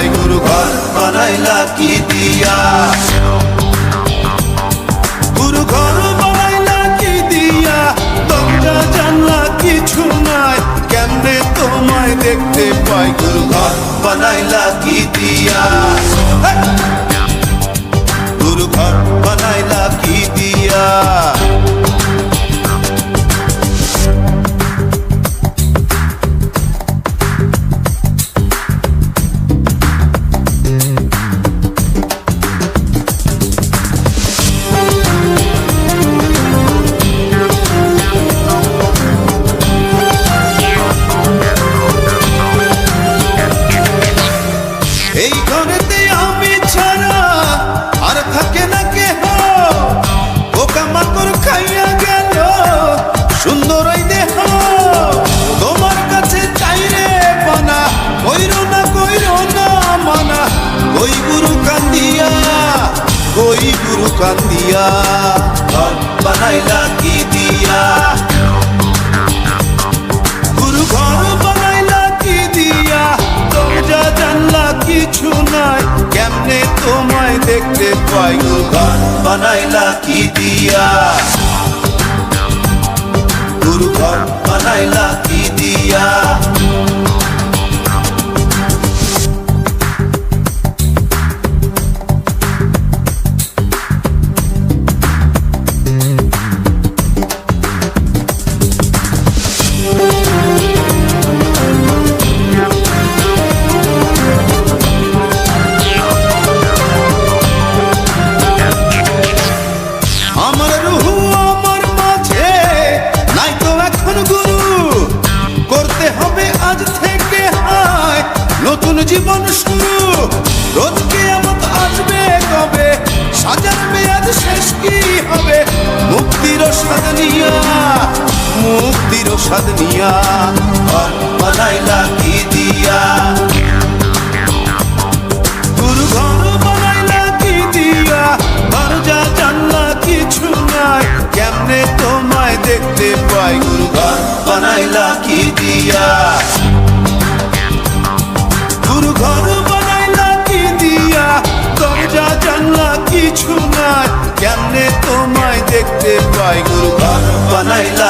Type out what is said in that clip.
পাই গুরু ঘর বানাইলা কি দিয়া, গুরু ঘর বানাইলা কি দিয়া, দরজা জানলা কিছু নাই, কেমনে তোমায় দেখতে পাই গুরু ঘর বানাইলা কি দিয়া, গুরু ঘর বানাইলা কি দিয়া। এই ঘরেতে আমি ছাড়া আর থাকে না কেহ, পোকামাকড় খাইয়া গেল সুন্দর এই দেহ, তোমার কাছে চাই রে পানা, কইরো না মানা, ওই গুরু কান্দিয়া, ওই গুরু কান্দিয়া, ঘর বানাইলা কি দিয়া, গুরু ঘর বানাইলা কি দিয়া, দরজা জানলা কিছু নাই, কেমনে তোমায় দেখতে পাই গুরু ঘর বানাইলা কি দিয়া, গুরু ঘর বানাইলা কি দিয়া। আমার রুহু আমার মাঝে নাই তো এখন গুরু, করতে হবে আজ থেকে হায় নতুন জীবন শুরু, রোজ কিয়ামত আসবে কবে, সাজার মেয়াদ শেষ কি হবে, মুক্তির স্বাদ নিয়া, মুক্তির স্বাদ নিয়া, ঘর বানাইলা কি দিয়া, গুরু ঘর বানাইলা কি দিয়া, দরজা জানলা কিছু নাই, কেমনে তোমায় দেখতে পাই গুরু ঘর বানাইলা কি দিয়া, গুরু ঘর বানাইলা কি দিয়া, দরজা জানলা কিছু নাই, কেমনে তোমায় দেখতে পাই গুরু ঘর বানাইলা।